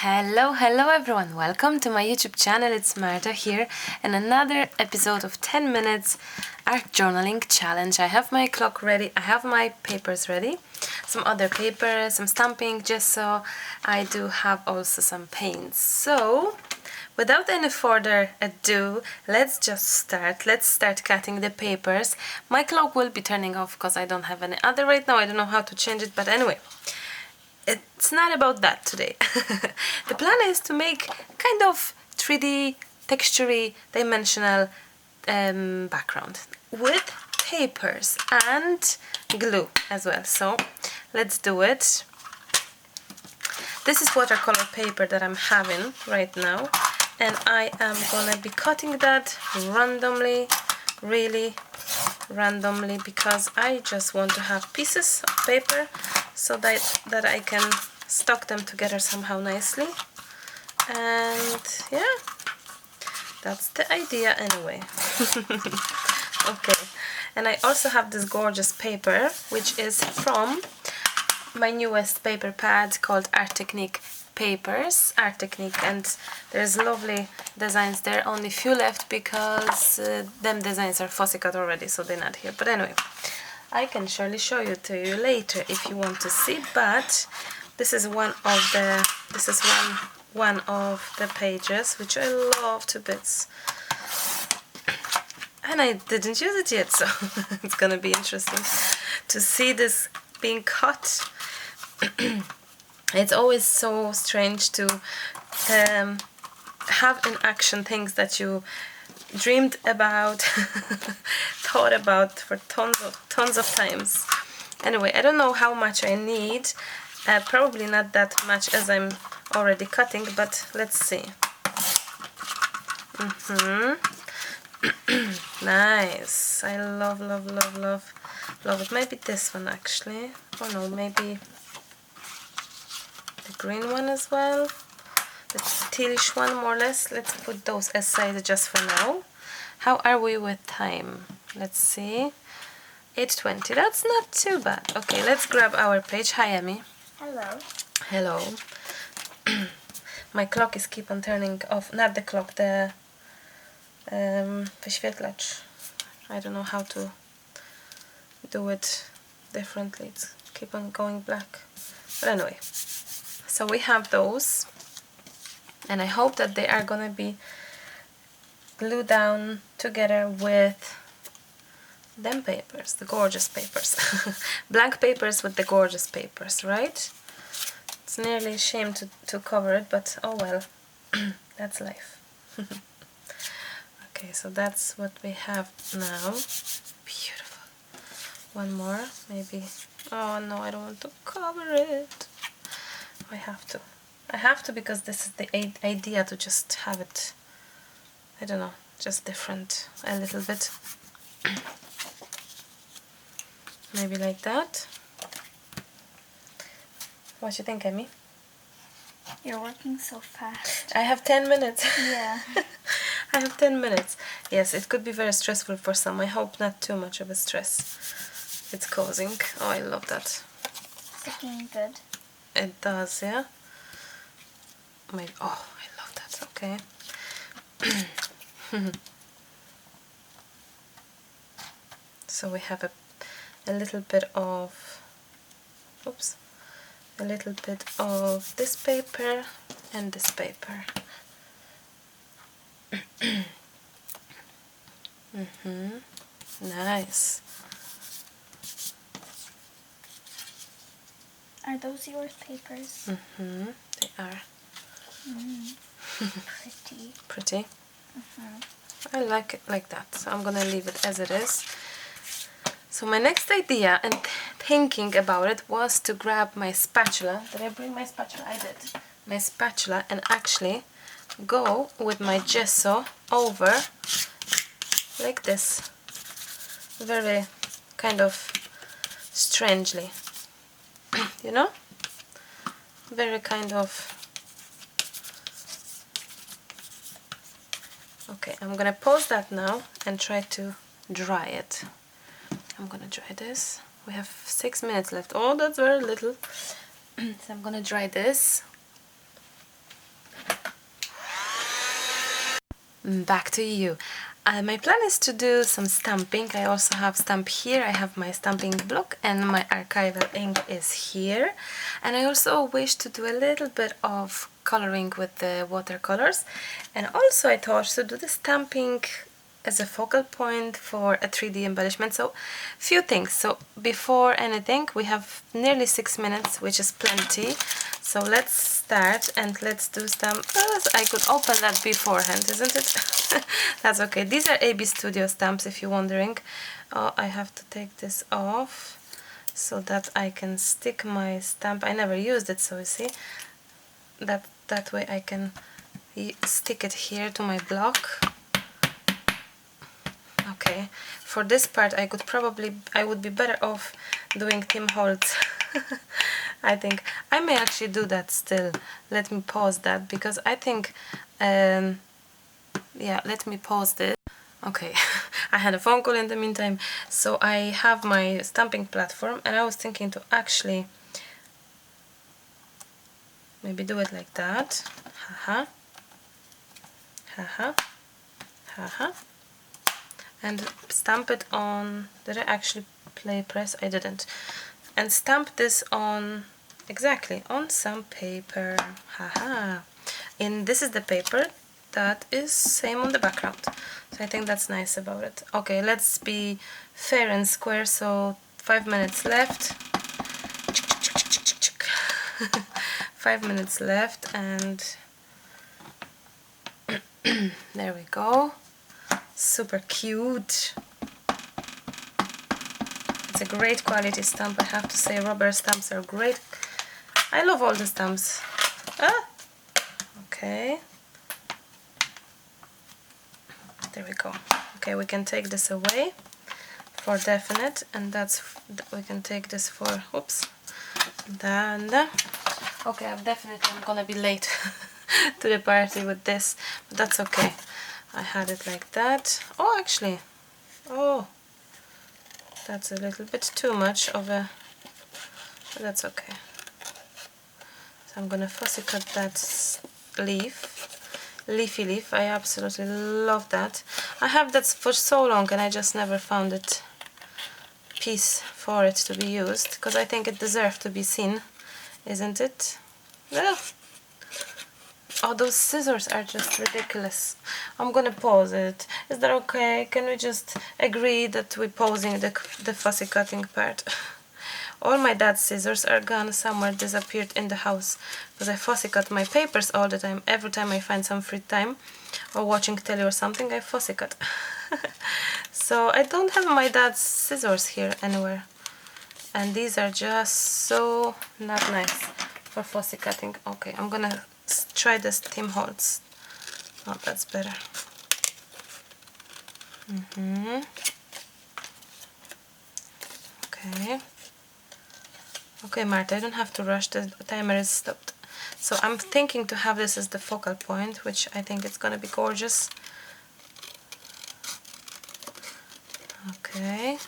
Hello everyone, welcome to my YouTube channel. It's Marta here and another episode of 10 minutes art journaling challenge. I have my clock ready, I have my papers ready, some other papers, some stamping, gesso. I do have also some paints. So without any further ado, let's start cutting the papers. My clock will be turning off because I don't have any other right now. I don't know how to change it, but anyway, it's not about that today. The plan is to make kind of 3D, textury, dimensional background with papers and glue as well. So let's do it. This is watercolor paper that I'm having right now, and I am gonna be cutting that randomly, really randomly, because I just want to have pieces of paper so that I can stock them together somehow nicely. And yeah, that's the idea anyway. Okay, and I also have this gorgeous paper, which is from my newest paper pad called Art Technique papers, Art Technique, and there's lovely designs there. Only few left because them designs are fussy cut already, so they're not here. But anyway, I can surely show you to you later if you want to see. But this is one of the pages which I love to bits, and I didn't use it yet, so it's gonna be interesting to see this being cut. It's always so strange to have in action things that you dreamed about, thought about for tons of times. Anyway, I don't know how much I need. Probably not that much as I'm already cutting, but let's see. Nice. I love it. Maybe this one actually. Oh no, maybe the green one as well, the tealish one, more or less. Let's put those aside just for now. How are we with time? Let's see, 8:20. That's not too bad. Okay, let's grab our page. Hi, Emmy. Hello. My clock is keep on turning off. Not the clock, the wyświetlacz. I don't know how to do it differently. It's keep on going black. But anyway, so we have those, and I hope that they are gonna be glued down together with them papers, the gorgeous papers. Blank papers with the gorgeous papers, right? It's nearly a shame to cover it, but oh well. That's life. Okay, so that's what we have now. Beautiful. One more, maybe. Oh no, I don't want to cover it. I have to because this is the idea, to just have it, I don't know, just different a little bit. Maybe like that. What you think, Emmy? You're working so fast. I have 10 minutes. Yeah. I have 10 minutes. Yes, it could be very stressful for some. I hope not too much of a stress it's causing. Oh, I love that. It's looking good. It does, yeah? Maybe. Oh, I love that. Okay. So we have a little bit of, oops, a little bit of this paper and this paper. Nice. Are those yours papers? They are. Pretty. Pretty. I like it like that, so I'm gonna leave it as it is. So my next idea and thinking about it was to grab my spatula. Did I bring my spatula? I did. My spatula, and actually go with my gesso over like this, very kind of strangely, you know, very kind of. Okay, I'm gonna pause that now and try to dry it. I'm gonna dry this. We have 6 minutes left. Oh, that's very little. So I'm gonna dry this. back to you. My plan is to do some stamping. I also have stamp here. I have my stamping block and my archival ink is here. And I also wish to do a little bit of coloring with the watercolors. And also I thought to do the stamping as a focal point for a 3D embellishment. So few things. So before anything, we have nearly 6 minutes, which is plenty. So let's start and let's do some. I could open that beforehand, isn't it? That's okay. These are AB Studio stamps, if you're wondering. Oh, I have to take this off so that I can stick my stamp. I never used it, so you see that way I can stick it here to my block. Okay, for this part I would be better off doing Tim Holtz. I think I may actually do that still. Let me pause that because I think yeah, let me pause this. Okay, I had a phone call in the meantime. So I have my stamping platform and I was thinking to actually maybe do it like that. Haha. Haha. Haha. And stamp it on. Did I actually press? I didn't. And stamp this on, exactly, on some paper. Haha. And this is the paper that is same on the background. So I think that's nice about it. Okay, let's be fair and square. So 5 minutes left. 5 minutes left, and there we go. Super cute. It's a great quality stamp, I have to say. Rubber stamps are great. I love all the stamps. Okay. There we go. Okay, we can take this away for definite, and we can take this for, oops. Then, okay, I'm gonna be late to the party with this, but that's okay. I had it like that. Oh, actually, oh, that's a little bit too much of a, but that's okay. So I'm gonna fussy cut that leafy leaf. I absolutely love that. I have that for so long and I just never found it piece for it to be used, because I think it deserves to be seen, isn't it? Yeah. Oh, those scissors are just ridiculous. I'm gonna pause it. Is that okay? Can we just agree that we're pausing the fussy cutting part? All my dad's scissors are gone somewhere, disappeared in the house, because I fussy cut my papers all the time. Every time I find some free time or watching telly or something, I fussy cut. So I don't have my dad's scissors here anywhere, and these are just so not nice for fussy cutting. Okay, I'm gonna try this Tim Holtz. Oh, that's better. Okay. Okay, Marta, I don't have to rush. The timer is stopped. So I'm thinking to have this as the focal point, which I think it's gonna be gorgeous. Okay.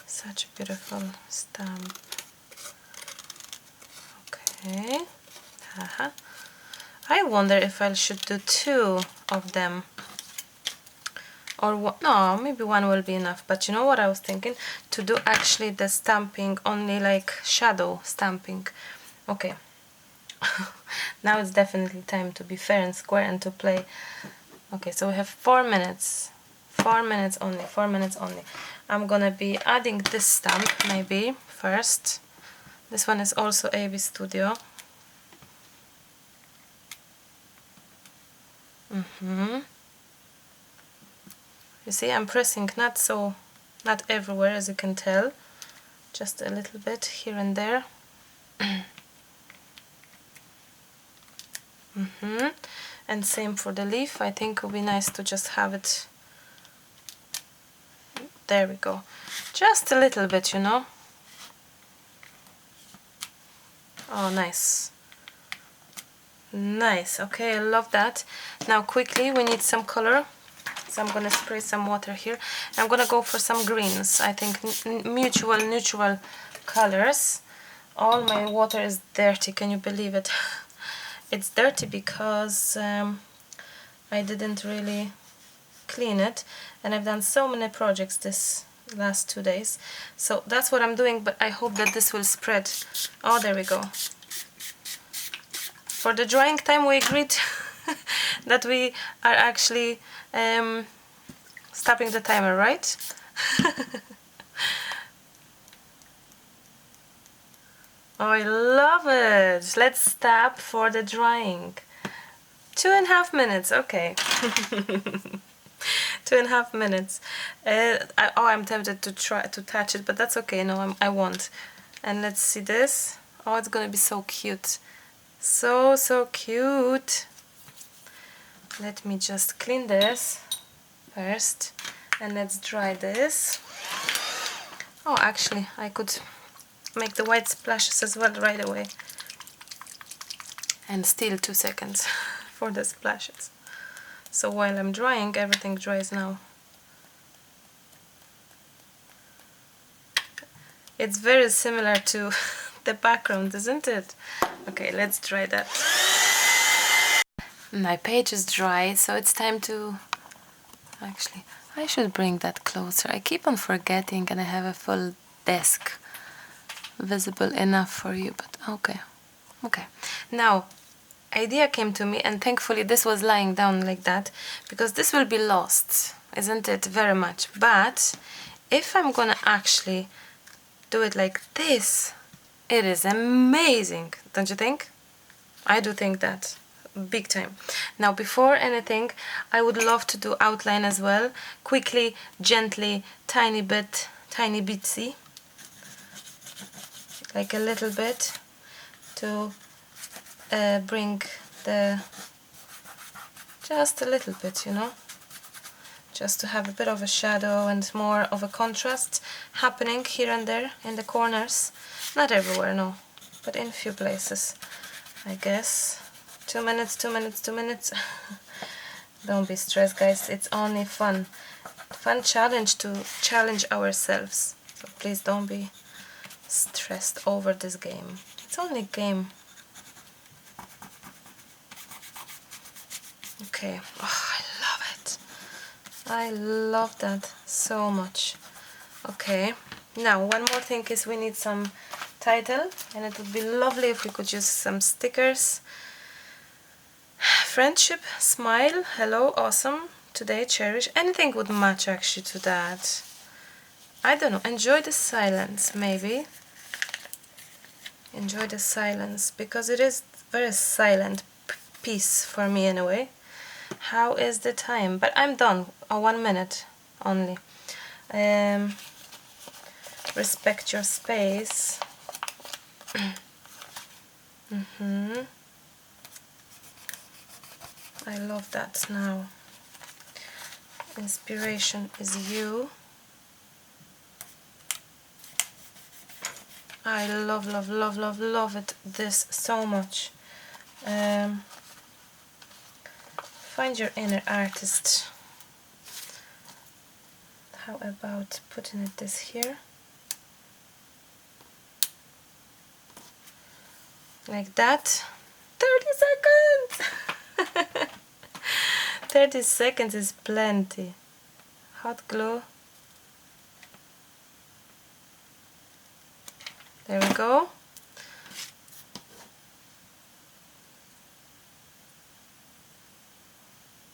Such a beautiful stamp. Okay. Haha. I wonder if I should do 2 of them. Or one, no, maybe 1 will be enough. But you know what I was thinking? To do actually the stamping only like shadow stamping. Okay. Now it's definitely time to be fair and square and to play. Okay, so we have 4 minutes. 4 minutes only. 4 minutes only. I'm gonna be adding this stamp maybe first. This one is also AB Studio. You see, I'm pressing not everywhere, as you can tell, just a little bit here and there. And same for the leaf. I think it would be nice to just have it. There we go. Just a little bit, you know. Oh, nice. Nice. Okay, I love that. Now quickly, we need some color. So I'm gonna spray some water here. I'm gonna go for some greens. I think neutral colors. All my water is dirty. Can you believe it? It's dirty because I didn't really clean it, and I've done so many projects this last 2 days, so that's what I'm doing. But I hope that this will spread. Oh, there we go. For the drying time we agreed that we are actually stopping the timer, right? Oh, I love it. Let's stop for the drying. 2.5 minutes, okay. 2.5 minutes. I'm tempted to try to touch it, but that's okay. No, I won't. And let's see this. Oh, it's gonna be so cute. So cute. Let me just clean this first, and let's dry this. Oh, actually, I could make the white splashes as well right away. And still 2 seconds for the splashes. So while I'm drying, everything dries now. It's very similar to the background, isn't it? Okay, let's dry that. My page is dry, so it's time to... Actually, I should bring that closer. I keep on forgetting, and I have a full desk visible enough for you, but okay. Okay, now idea came to me, and thankfully this was lying down like that, because this will be lost, isn't it? Very much. But if I'm gonna actually do it like this, it is amazing, don't you think? I do think that, big time. Now, before anything, I would love to do outline as well, quickly, gently, tiny bitsy, like a little bit, to bring the, just a little bit, you know, just to have a bit of a shadow and more of a contrast happening here and there in the corners. Not everywhere, no, but in a few places, I guess. 2 minutes, 2 minutes, 2 minutes. Don't be stressed, guys, it's only fun challenge to challenge ourselves, so please don't be stressed over this game. It's only a game. Okay. Oh, I love it. I love that so much. Okay, now one more thing is we need some title, and it would be lovely if we could use some stickers. Friendship, smile, hello, awesome, today, cherish. Anything would match actually to that. I don't know, enjoy the silence, maybe. Enjoy the silence, because it is very silent piece for me anyway. How is the time? But I'm done. 1 minute only. Respect your space. I love that. Now, inspiration is you. I love, love, love, love, love it. This so much. Find your inner artist. How about putting it this here? Like that. 30 seconds! 30 seconds is plenty. Hot glue. There we go.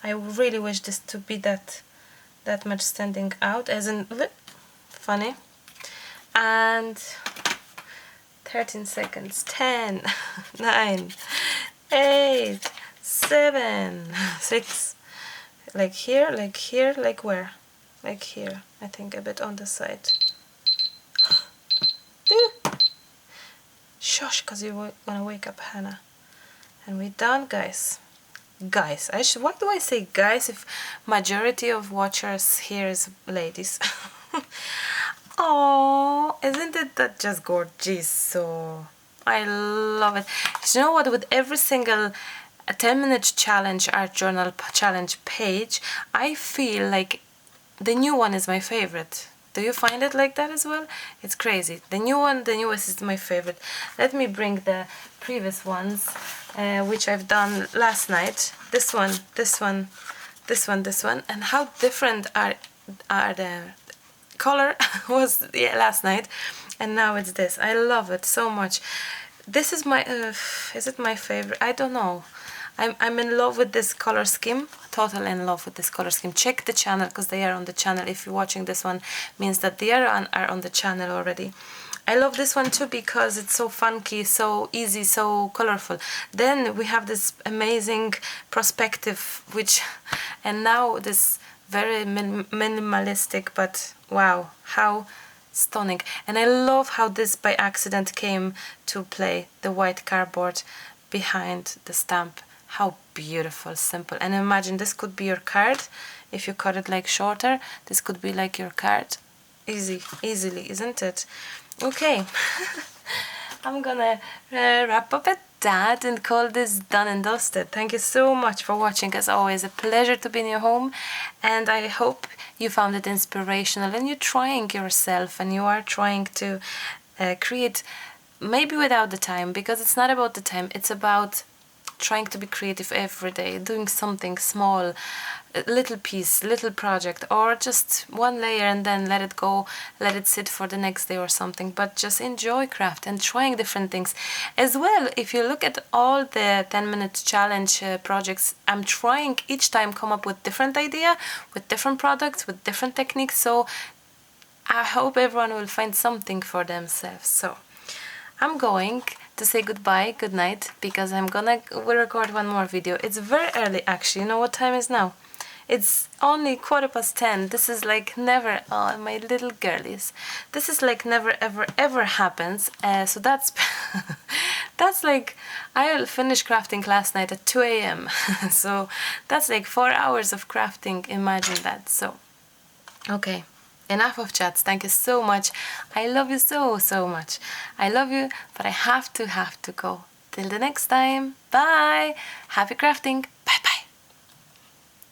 I really wish this to be that much standing out, as in funny. And 13 seconds. 10, 9, 8, 7, 6. Like here, like here, like where? Like here. I think a bit on the side. Shush, because you're gonna wake up Hannah. And we're done, guys. Guys, why do I say guys if majority of watchers here is ladies? Oh, isn't it that just gorgeous? So I love it. You know what, with every single 10-minute challenge, art journal challenge page, I feel like the new one is my favorite. Do you find it like that as well? It's crazy. The new one, the newest is my favorite. Let me bring the previous ones which I've done last night. This one, this one, this one, this one, and how different are the color was last night, and now it's this. I love it so much. This is my is it my favorite? I don't know. I'm in love with this color scheme, totally in love with this color scheme. Check the channel because they are on the channel. If you're watching this one, means that they are on the channel already. I love this one too because it's so funky, so easy, so colorful. Then we have this amazing perspective, which, and now this very minimalistic, but wow, how stunning. And I love how this by accident came to play, the white cardboard behind the stamp. How beautiful, simple. And imagine this could be your card. If you cut it like shorter, this could be like your card. Easily, isn't it? Okay. I'm gonna wrap up at that and call this done and dusted. Thank you so much for watching. As always, a pleasure to be in your home, and I hope you found it inspirational and you're trying yourself and you are trying to create, maybe without the time, because it's not about the time, it's about trying to be creative every day, doing something small, a little piece, little project, or just one layer and then let it go, let it sit for the next day or something. But just enjoy craft and trying different things as well. If you look at all the 10-minute challenge projects, I'm trying each time come up with different idea, with different products, with different techniques. So I hope everyone will find something for themselves. So I'm going to say goodbye, good night, because we'll record one more video. It's very early actually. You know what time is now? It's only 10:15. This is like never, oh my little girlies, this is like never ever happens. So that's that's like, I finished crafting last night at 2 a.m. So that's like 4 hours of crafting, imagine that. So okay, enough of chats. Thank you so much. I love you so much. I love you, but I have to go. Till the next time. Bye. Happy crafting.